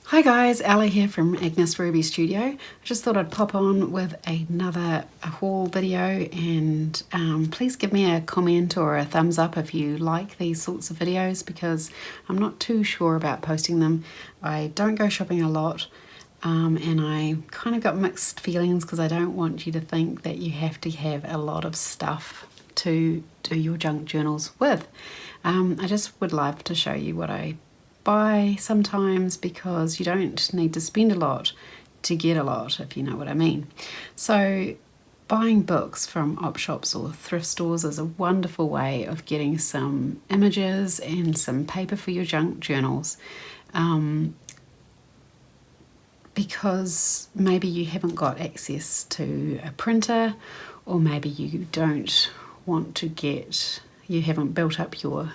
Hi guys, Ella here from Agnes Ruby Studio. I just thought I'd pop on with another haul video, and please give me a comment or a thumbs up if you like these sorts of videos, because I'm not too sure about posting them. I don't go shopping a lot, and I kind of got mixed feelings because I don't want you to think that you have to have a lot of stuff to do your junk journals with. I just would love to show you what I buy sometimes, because you don't need to spend a lot to get a lot, if you know what I mean. So buying books from op shops or thrift stores is a wonderful way of getting some images and some paper for your junk journals, because maybe you haven't got access to a printer, or maybe you don't want to you haven't built up your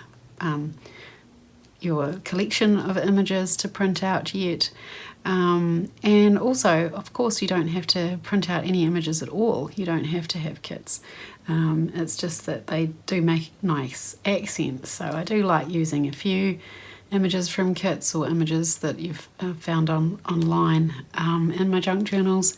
collection of images to print out yet. And also, of course, you don't have to print out any images at all. You don't have to have kits. It's just that they do make nice accents. So I do like using a few images from kits or images that you've found online in my junk journals.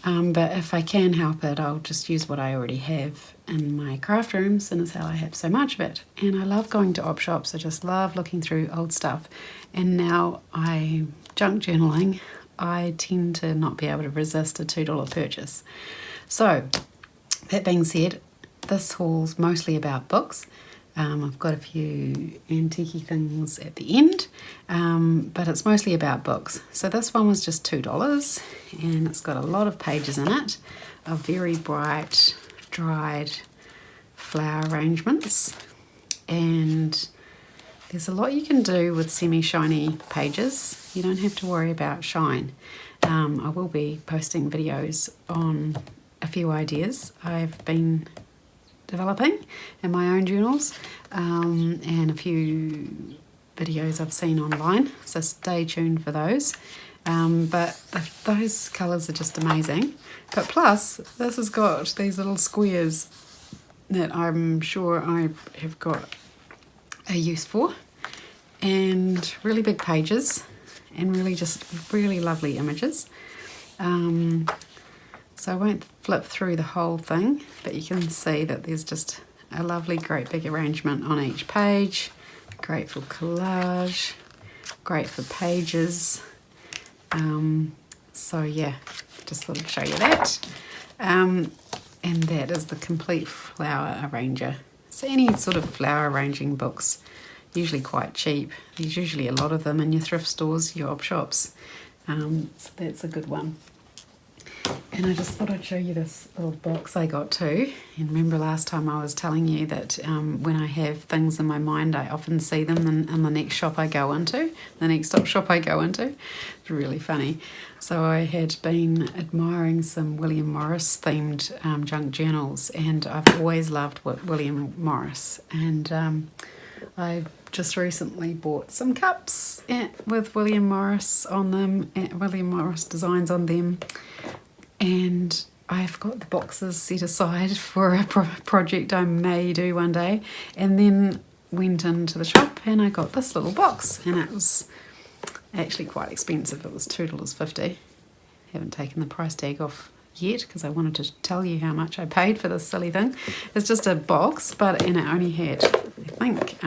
But if I can help it, I'll just use what I already have in my craft rooms, and it's how I have so much of it. And I love going to op shops. I just love looking through old stuff. And now I'm junk journaling, I tend to not be able to resist a $2 purchase. So that being said, this haul's mostly about books. I've got a few antique things at the end, but it's mostly about books. So this one was just $2, and it's got a lot of pages in it of very bright, dried flower arrangements. And there's a lot you can do with semi-shiny pages. You don't have to worry about shine. I will be posting videos on a few ideas I've been developing in my own journals, and a few videos I've seen online, so stay tuned for those. But those colours are just amazing. But plus, this has got these little squares that I'm sure I have got a use for, and really big pages, and really lovely images. So I won't flip through the whole thing, but you can see that there's just a lovely, great big arrangement on each page. Great for collage, great for pages. So yeah, just thought I'd show you that. And that is the complete flower arranger. So any sort of flower arranging books, usually quite cheap. There's usually a lot of them in your thrift stores, your op shops. So that's a good one. And I just thought I'd show you this little box I got too. And remember last time I was telling you that when I have things in my mind, I often see them in the next shop I go into, the next op shop I go into. It's really funny. So I had been admiring some William Morris themed junk journals, and I've always loved William Morris. And I just recently bought some cups with William Morris on them, William Morris designs on them. And I've got the boxes set aside for a project I may do one day, and then went into the shop and I got this little box, and it was actually quite expensive. It was $2.50. Haven't taken the price tag off yet because I wanted to tell you how much I paid for this silly thing. It's just a box, and it only had, I think,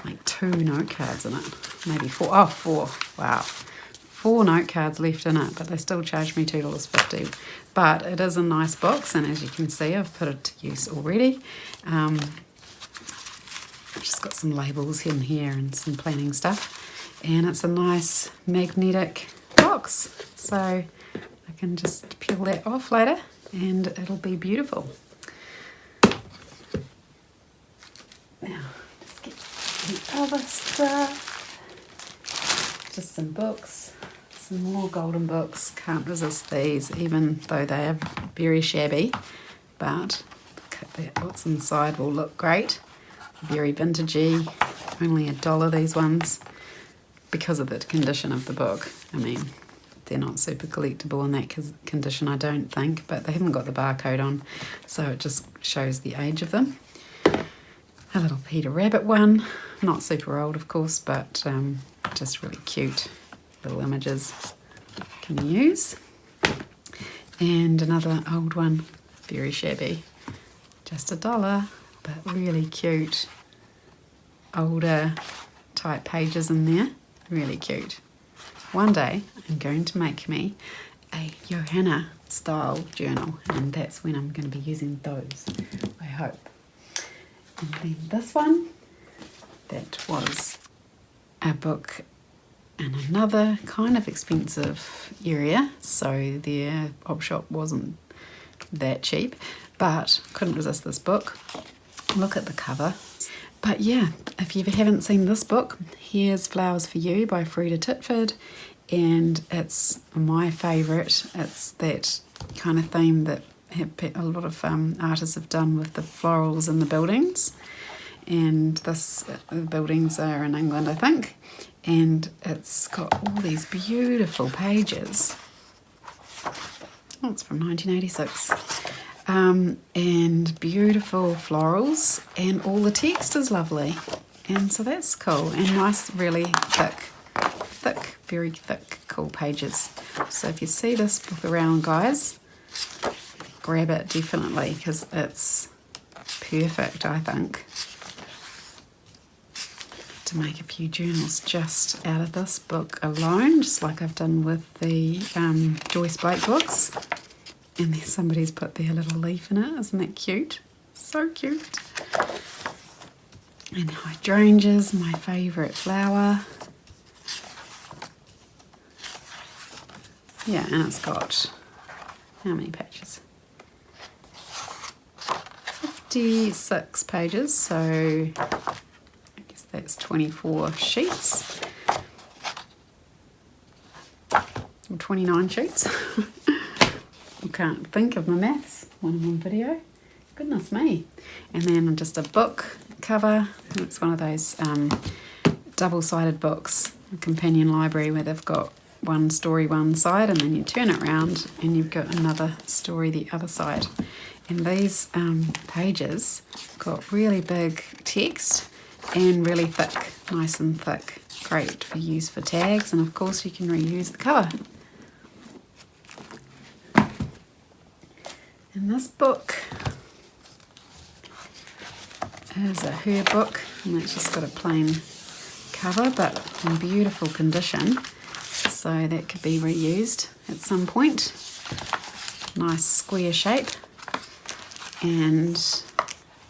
like 2 note cards in it, maybe 4. Oh, 4. Wow. 4 note cards left in it, but they still charged me $2.50. But it is a nice box, and as you can see, I've put it to use already. I've just got some labels in here and some planning stuff, and it's a nice magnetic box, so I can just peel that off later and it'll be beautiful. Now, just get the other stuff. Just some books. Some more golden books. Can't resist these, even though they are very shabby. But what's inside will look great. Very vintagey. Only $1 these ones, because of the condition of the book. I mean, they're not super collectible in that condition, I don't think, but they haven't got the barcode on, so it just shows the age of them. A little Peter Rabbit one. Not super old, of course, but just really cute. little images you can use. And another old one, very shabby, just $1, but really cute, older type pages in there, really cute. One day I'm going to make me a Johanna style journal, and that's when I'm going to be using those, I hope. And then this one, that was a book in another kind of expensive area, so their op shop wasn't that cheap, but couldn't resist this book. Look at the cover. But yeah, if you haven't seen this book, here's Flowers for You by Frida Titford, and it's my favourite. It's that kind of theme that a lot of artists have done with the florals in the buildings, and the buildings are in England, I think, and it's got all these beautiful pages. Oh, it's from 1986. And beautiful florals, and all the text is lovely, and so that's cool, and nice, really thick, very thick, cool pages. So if you see this book around, guys, grab it definitely, because it's perfect, I think, to make a few journals just out of this book alone, just like I've done with the Joyce Blake books. And then somebody's put their little leaf in it. Isn't that cute? So cute. And hydrangeas, my favourite flower. Yeah, and it's got, how many pages? 56 pages, so I guess that's 24 sheets. Or 29 sheets. I can't think of my maths when I'm on video. Goodness me. And then just a book cover. It's one of those double-sided books, a companion library, where they've got one story one side and then you turn it around and you've got another story the other side. And these pages got really big text and really thick, nice and thick. Great for use for tags, and of course you can reuse the cover. And this book is a her book, and it's just got a plain cover but in beautiful condition, so that could be reused at some point. Nice square shape, and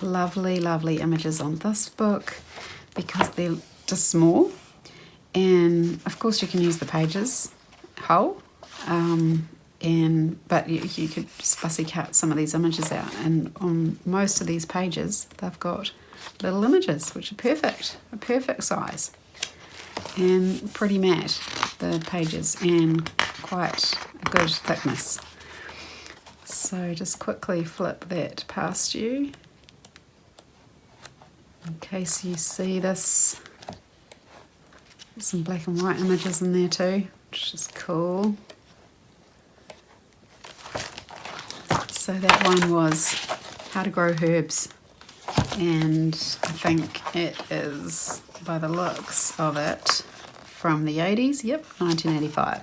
lovely, lovely images on this book because they're just small. And of course you can use the pages whole. But you could just fussy cut some of these images out, and on most of these pages they've got little images which are perfect, a perfect size, and pretty matte, the pages, and quite a good thickness. So just quickly flip that past you in case you see this. There's some black and white images in there too, which is cool. So that one was How to Grow Herbs, and I think it is, by the looks of it, from the 80s, yep, 1985.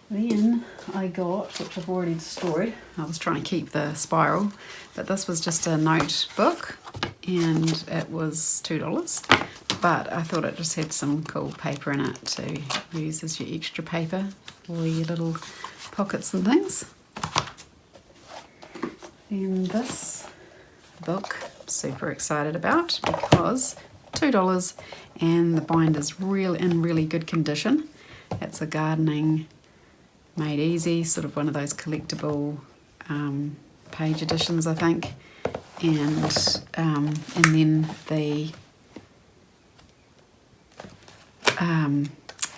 Then I got, which I've already destroyed, I was trying to keep the spiral, but this was just a notebook, and it was $2, but I thought it just had some cool paper in it to use as your extra paper for your little pockets and things. And this book I'm super excited about because $2 and the binder's in really good condition. It's a gardening made easy, sort of one of those collectible page editions, I think. And then the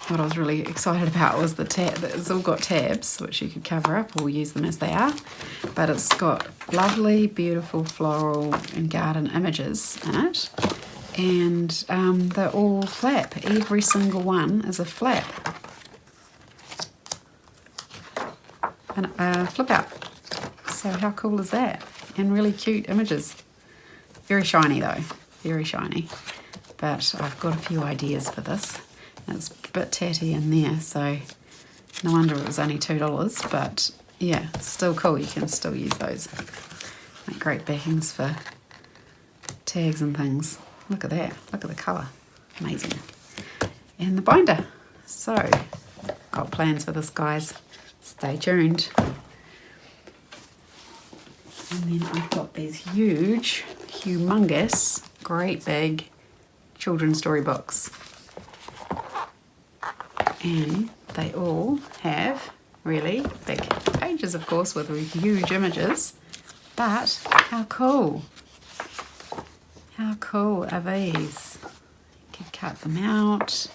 what I was really excited about was the tab. It's all got tabs which you could cover up or use them as they are, but it's got lovely, beautiful floral and garden images in it, and they're all flap. Every single one is a flap and flip out. So how cool is that? And really cute images. Very shiny though, very shiny. but I've got a few ideas for this. It's a bit tatty in there, so no wonder it was only $2, but yeah, it's still cool. You can still use those. Make great backings for tags and things. Look at that. Look at the colour. Amazing. And the binder. So, got plans for this, guys. Stay tuned. And then I've got these huge, humongous, great big children's storybooks. And they all have really big pages, of course, with huge images. But how cool! How cool are these? You can cut them out.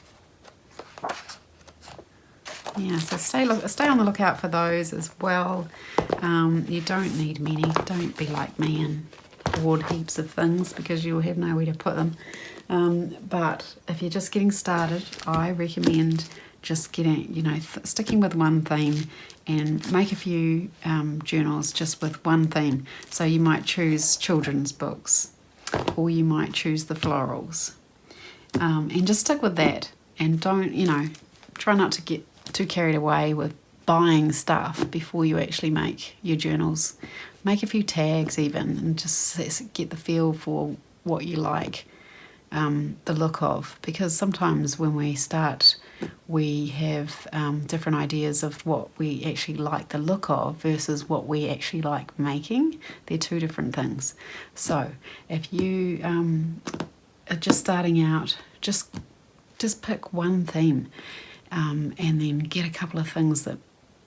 Yeah, so stay on the lookout for those as well. You don't need many. Don't be like me and hoard heaps of things because you'll have nowhere to put them. But if you're just getting started, I recommend just getting, sticking with one theme and make a few journals just with one theme. So you might choose children's books, or you might choose the florals, and just stick with that. And don't, try not to get too carried away with buying stuff before you actually make your journals. Make a few tags even, and just get the feel for what you like the look of, because sometimes when we start we have different ideas of what we actually like the look of versus what we actually like making. They're two different things. So if you are just starting out, just pick one theme, and then get a couple of things that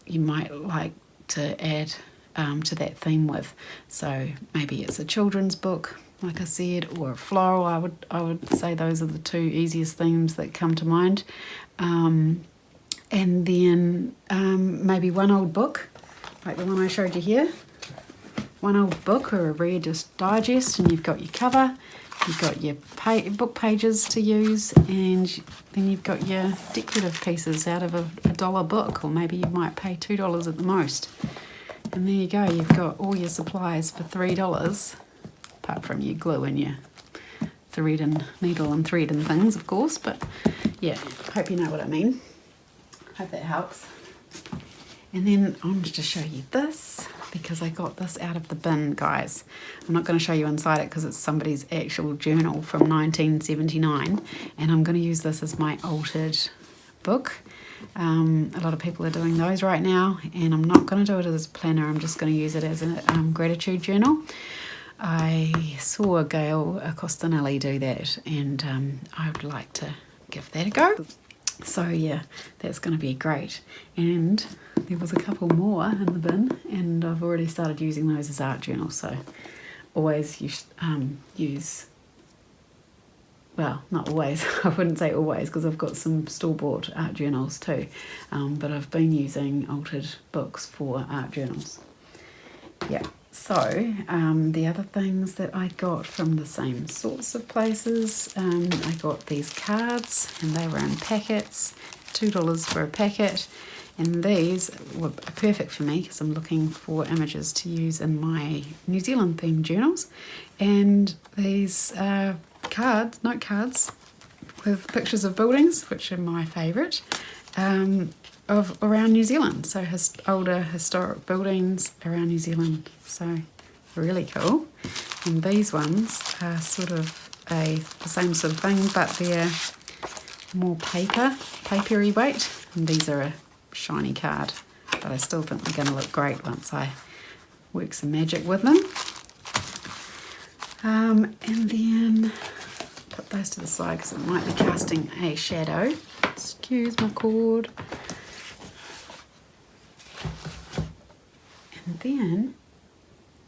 you might like to add to that theme with. So maybe it's a children's book, like I said, or a floral. I would say those are the two easiest themes that come to mind. And then maybe one old book, like the one I showed you here. One old book or a Reader's Digest, and you've got your cover, you've got your book pages to use, and then you've got your decorative pieces out of a $1 book, or maybe you might pay $2 at the most. And there you go, you've got all your supplies for $3, apart from your glue and your thread and needle and thread and things, of course. But yeah, hope you know what I mean. Hope that helps. And then I wanted to show you this, because I got this out of the bin, guys. I'm not going to show you inside it because it's somebody's actual journal from 1979, and I'm going to use this as my altered book. A lot of people are doing those right now, and I'm not going to do it as a planner. I'm just going to use it as a gratitude journal. I saw Gail Costinelli do that, and I would like to give that a go. So yeah, that's going to be great. And there was a couple more in the bin, and I've already started using those as art journals. So always use, well, not always, I wouldn't say always, because I've got some store-bought art journals too, but I've been using altered books for art journals. Yeah. So, the other things that I got from the same sorts of places, I got these cards, and they were in packets, $2 for a packet, and these were perfect for me because I'm looking for images to use in my New Zealand themed journals. And these note cards with pictures of buildings, which are my favourite, of around New Zealand. So older historic buildings around New Zealand. So really cool. And these ones are sort of the same sort of thing, but they're more papery weight. And these are a shiny card, but I still think they're going to look great once I work some magic with them. And then put those to the side because it might be casting a shadow. Excuse my cord. And then,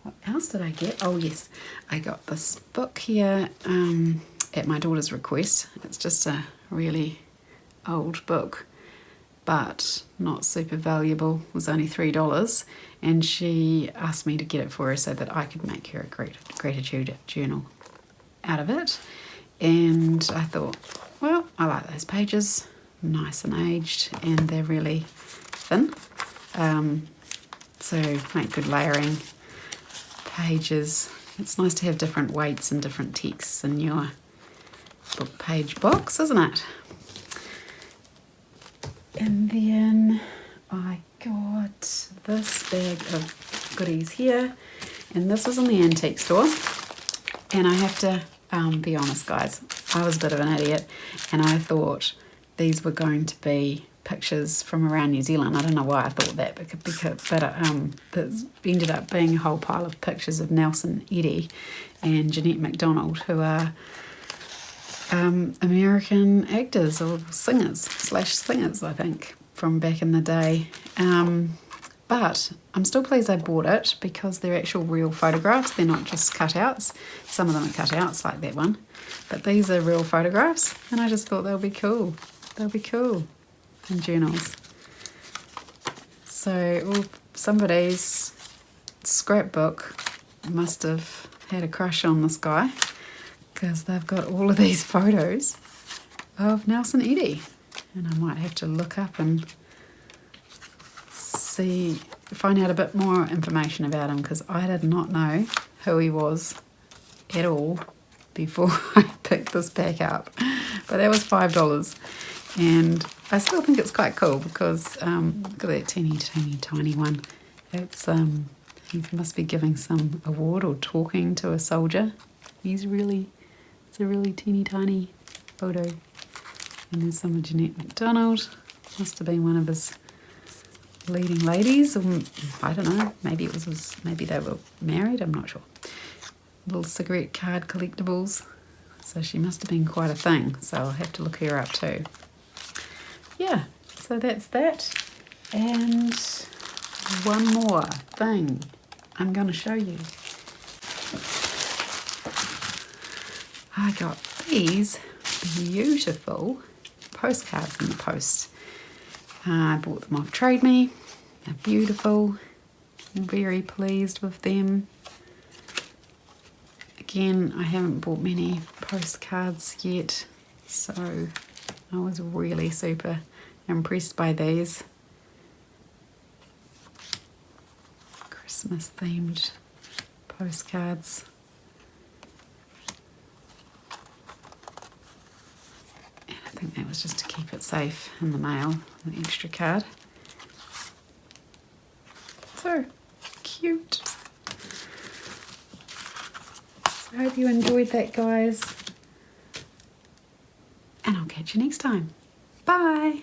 what else did I get? Oh yes, I got this book here at my daughter's request. It's just a really old book, but not super valuable. It was only $3, and she asked me to get it for her so that I could make her a gratitude journal out of it. And I thought, well, I like those pages, nice and aged, and they're really thin. So make good layering pages. It's nice to have different weights and different texts in your book page box, isn't it? And then I got this bag of goodies here, and this was in the antique store. And I have to be honest, guys, I was a bit of an idiot, and I thought these were going to be pictures from around New Zealand. I don't know why I thought that, but it ended up being a whole pile of pictures of Nelson Eddy and Jeanette MacDonald, who are American actors or singers/singers, I think, from back in the day. But I'm still pleased I bought it because they're actual real photographs. They're not just cutouts. Some of them are cutouts like that one, but these are real photographs, and I just thought they'll be cool. They'll be cool in journals. So somebody's scrapbook must have had a crush on this guy, because they've got all of these photos of Nelson Eddy, and I might have to look up and find out a bit more information about him, because I did not know who he was at all before I picked this back up. But that was $5, and I still think it's quite cool because look at that teeny tiny one. It's he must be giving some award or talking to a soldier. It's a really teeny tiny photo. And there's some of Jeanette MacDonald. Must have been one of his leading ladies, or I don't know, maybe they were married, I'm not sure. Little cigarette card collectibles, so she must have been quite a thing, so I'll have to look her up too. Yeah, so that's that. And one more thing I'm going to show you. I got these beautiful postcards in the post. I bought them off Trade Me. They're beautiful. I'm very pleased with them. Again, I haven't bought many postcards yet, so I was really super impressed by these. Christmas themed postcards. I think that was just to keep it safe in the mail, the extra card. So cute. So I hope you enjoyed that, guys. And I'll catch you next time. Bye.